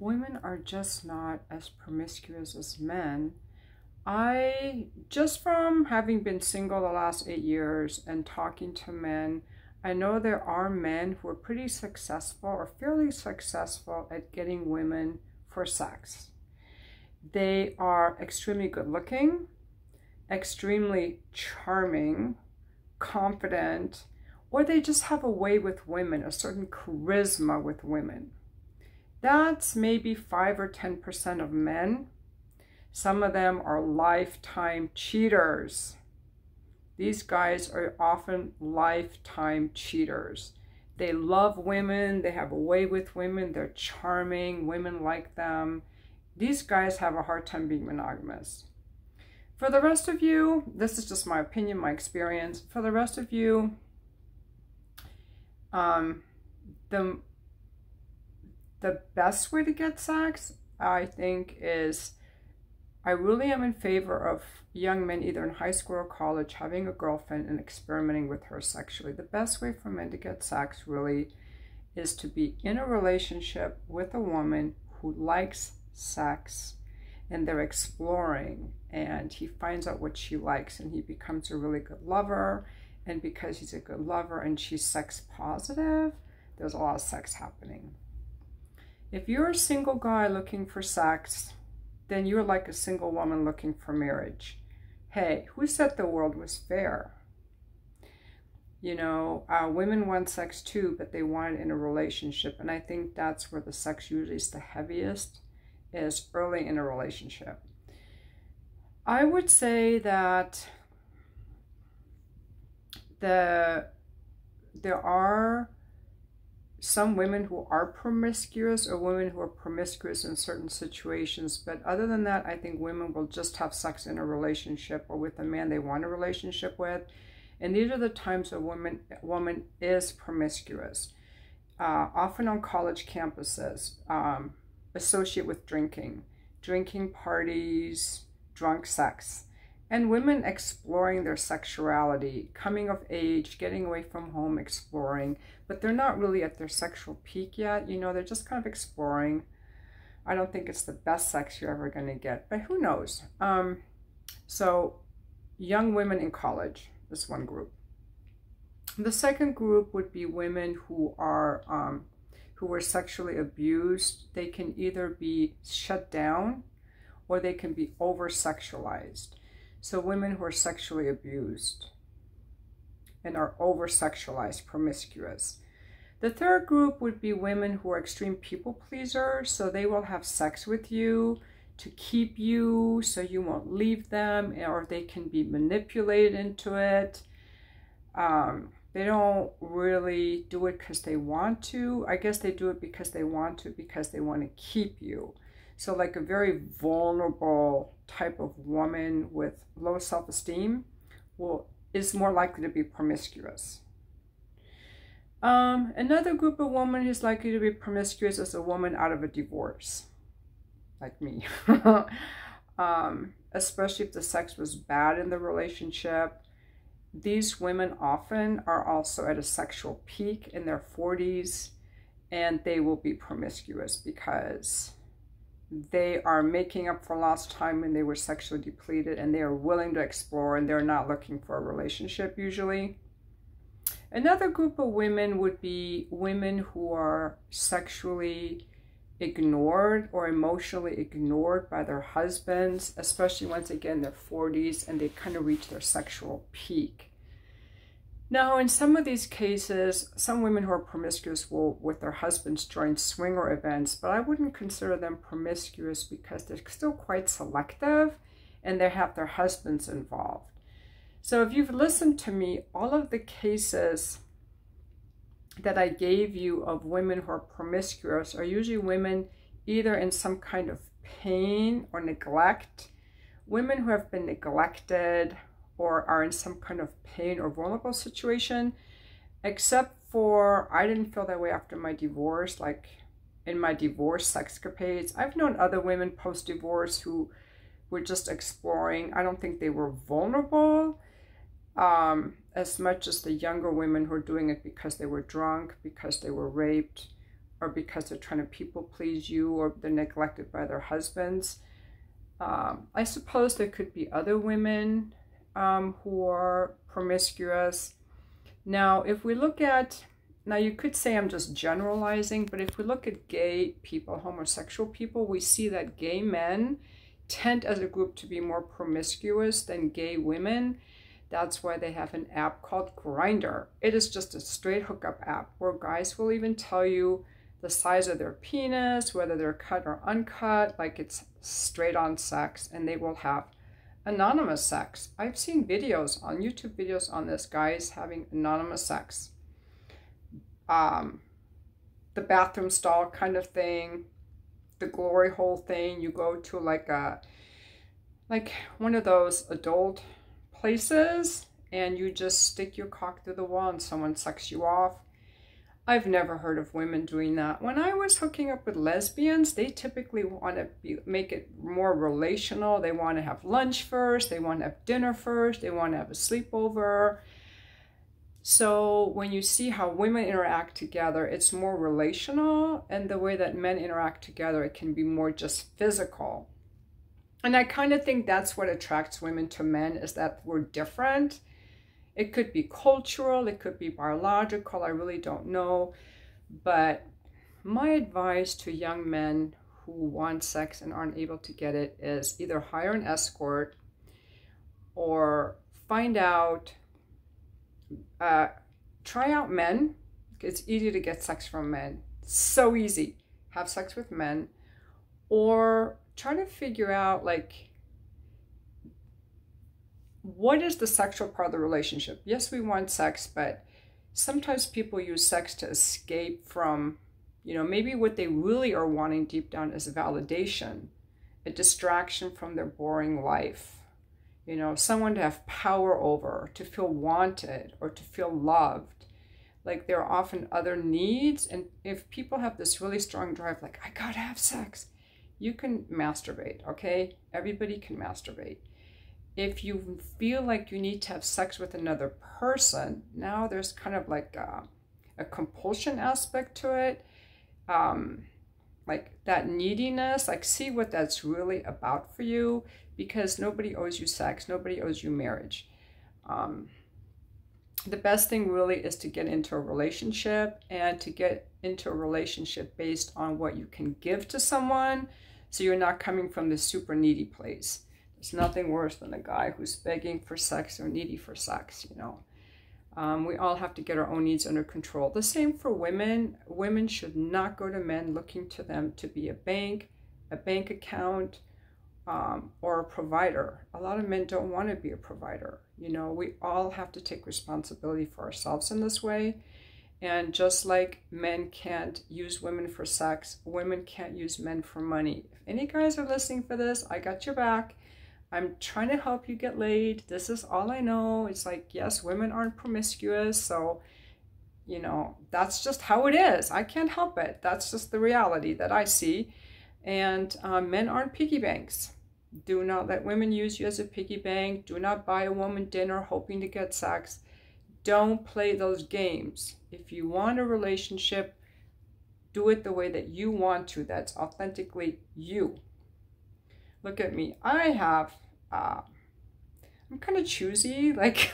women are just not as promiscuous as men. I, just from having been single the last 8 years and talking to men, I know there are men who are pretty successful or fairly successful at getting women for sex. They are extremely good looking, extremely charming, confident, or they just have a way with women, a certain charisma with women. That's maybe 5 or 10% of men. Some of them are lifetime cheaters. These guys are often lifetime cheaters. They love women, they have a way with women, they're charming, women like them. These guys have a hard time being monogamous. For the rest of you, this is just my opinion, my experience. For the rest of you, the best way to get sex, I think, is I really am in favor of young men, either in high school or college, having a girlfriend and experimenting with her sexually. The best way for men to get sex really is to be in a relationship with a woman who likes sex, and they're exploring, and he finds out what she likes, and he becomes a really good lover. And because he's a good lover and she's sex positive, there's a lot of sex happening. If you're a single guy looking for sex, then you're like a single woman looking for marriage. Hey, who said the world was fair? You know, women want sex too, but they want it in a relationship. And I think that's where the sex usually is the heaviest, is early in a relationship. I would say that there are some women who are promiscuous, or women who are promiscuous in certain situations. But other than that, I think women will just have sex in a relationship or with a man they want a relationship with. And these are the times a woman is promiscuous. Often on college campuses, associate with drinking parties, drunk sex. And women exploring their sexuality, coming of age, getting away from home, exploring, but they're not really at their sexual peak yet. You know, they're just kind of exploring. I don't think it's the best sex you're ever going to get, but who knows? So young women in college is one group. The second group would be women who were sexually abused. They can either be shut down or they can be over-sexualized. So women who are sexually abused and are over-sexualized, promiscuous. The third group would be women who are extreme people pleasers. So they will have sex with you to keep you so you won't leave them, or they can be manipulated into it. They don't really do it because they want to. I guess they do it because they want to keep you. So like a very vulnerable type of woman with low self-esteem is more likely to be promiscuous. Another group of women who's likely to be promiscuous is a woman out of a divorce, like me. Especially if the sex was bad in the relationship. These women often are also at a sexual peak in their 40s, and they will be promiscuous because they are making up for lost time when they were sexually depleted, and they are willing to explore, and they're not looking for a relationship usually. Another group of women would be women who are sexually ignored or emotionally ignored by their husbands, especially once they get in their 40s and they kind of reach their sexual peak. Now, in some of these cases, some women who are promiscuous will, with their husbands, join swinger events, but I wouldn't consider them promiscuous because they're still quite selective and they have their husbands involved. So if you've listened to me, all of the cases that I gave you of women who are promiscuous are usually women either in some kind of pain or neglect, women who have been neglected or are in some kind of pain or vulnerable situation, except for I didn't feel that way after my divorce. Like in my divorce sexcapades, I've known other women post-divorce who were just exploring. I don't think they were vulnerable as much as the younger women who are doing it because they were drunk, because they were raped, or because they're trying to people please you, or they're neglected by their husbands. I suppose there could be other women who are promiscuous. Now, if we look at, now you could say I'm just generalizing, but if we look at gay people, homosexual people, we see that gay men tend as a group to be more promiscuous than gay women. That's why they have an app called Grindr. It is just a straight hookup app where guys will even tell you the size of their penis, whether they're cut or uncut, like it's straight on sex, and they will have anonymous sex. I've seen videos on YouTube videos on this, guys having anonymous sex. The bathroom stall kind of thing, the glory hole thing. You go to like one of those adult places and you just stick your cock through the wall and someone sucks you off. I've never heard of women doing that. When I was hooking up with lesbians, they typically want to make it more relational. They want to have lunch first. They want to have dinner first. They want to have a sleepover. So when you see how women interact together, it's more relational. And the way that men interact together, it can be more just physical. And I kind of think that's what attracts women to men, is that we're different. It could be cultural, it could be biological, I really don't know. But my advice to young men who want sex and aren't able to get it is either hire an escort or find out, try out men. It's easy to get sex from men. So easy. Have sex with men. Or try to figure out, like, what is the sexual part of the relationship? Yes, we want sex, but sometimes people use sex to escape from, maybe what they really are wanting deep down is validation, a distraction from their boring life. Someone to have power over, to feel wanted, or to feel loved. Like, there are often other needs. And if people have this really strong drive, like, I gotta have sex, you can masturbate, okay? Everybody can masturbate. If you feel like you need to have sex with another person, now there's kind of like a compulsion aspect to it. Like that neediness, like see what that's really about for you, because nobody owes you sex. Nobody owes you marriage. The best thing really is to get into a relationship, and to get into a relationship based on what you can give to someone. So you're not coming from the super needy place. There's nothing worse than a guy who's begging for sex or needy for sex, We all have to get our own needs under control. The same for women. Women should not go to men looking to them to be a bank account, or a provider. A lot of men don't want to be a provider. We all have to take responsibility for ourselves in this way. And just like men can't use women for sex, women can't use men for money. If any guys are listening for this, I got your back. I'm trying to help you get laid. This is all I know. It's like, yes, women aren't promiscuous. So, that's just how it is. I can't help it. That's just the reality that I see. And men aren't piggy banks. Do not let women use you as a piggy bank. Do not buy a woman dinner hoping to get sex. Don't play those games. If you want a relationship, do it the way that you want to. That's authentically you. Look at me. I'm kind of choosy. Like,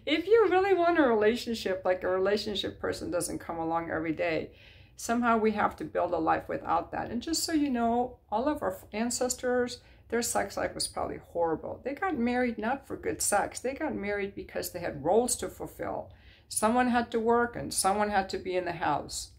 if you really want a relationship, like a relationship person doesn't come along every day. Somehow we have to build a life without that. And just so you know, all of our ancestors, their sex life was probably horrible. They got married not for good sex. They got married because they had roles to fulfill. Someone had to work and someone had to be in the house.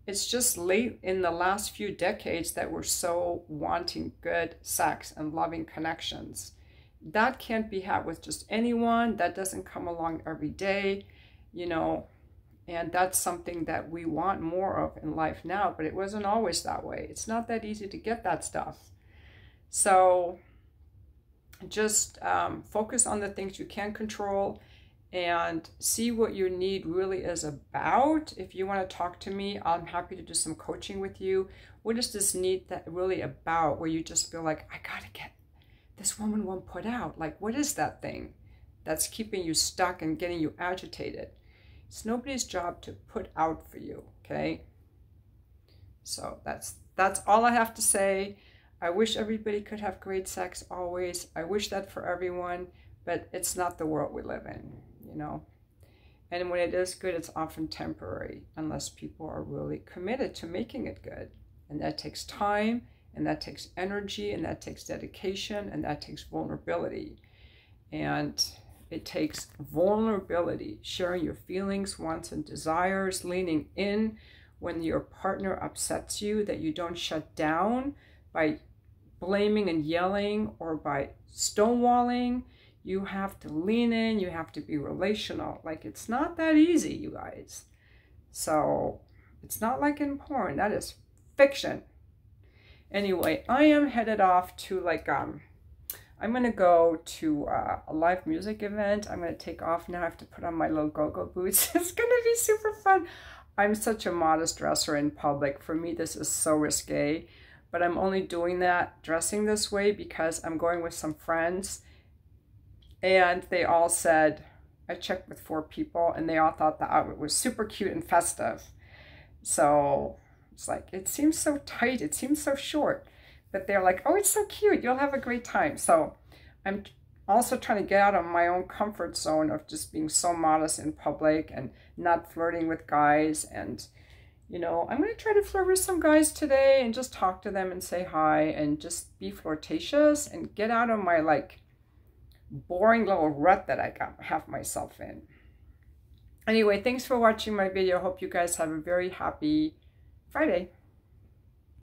It's just late in the last few decades that we're so wanting good sex and loving connections. That can't be had with just anyone. That doesn't come along every day, and that's something that we want more of in life now, but it wasn't always that way. It's not that easy to get that stuff. So just focus on the things you can control and see what your need really is about. If you want to talk to me, I'm happy to do some coaching with you. What is this need that really about, where you just feel like, I gotta get, this woman won't put out. Like, what is that thing that's keeping you stuck and getting you agitated? It's nobody's job to put out for you, okay? So that's all I have to say. I wish everybody could have great sex always. I wish that for everyone, but it's not the world we live in, you know. And when it is good, it's often temporary, unless people are really committed to making it good. And that takes time, and that takes energy, and that takes dedication, and that takes vulnerability. And it takes vulnerability, sharing your feelings, wants, and desires, leaning in when your partner upsets you, that you don't shut down by blaming and yelling or by stonewalling. You have to lean in, you have to be relational. Like, it's not that easy, you guys. So it's not like in porn, that is fiction. Anyway, I am headed off to I'm gonna go to a live music event. I'm gonna take off now. I have to put on my little go-go boots. It's gonna be super fun. I'm such a modest dresser in public. For me, this is so risque, but I'm only doing that, dressing this way, because I'm going with some friends, and they all said, I checked with 4 people, and they all thought the outfit was super cute and festive. So it's like, it seems so tight, it seems so short, but they're like, oh, it's so cute, you'll have a great time. So I'm also trying to get out of my own comfort zone of just being so modest in public and not flirting with guys. And, you know, I'm going to try to flirt with some guys today and just talk to them and say hi and just be flirtatious and get out of my, like, boring little rut that I have myself in. Anyway, thanks for watching my video. Hope you guys have a very happy Friday.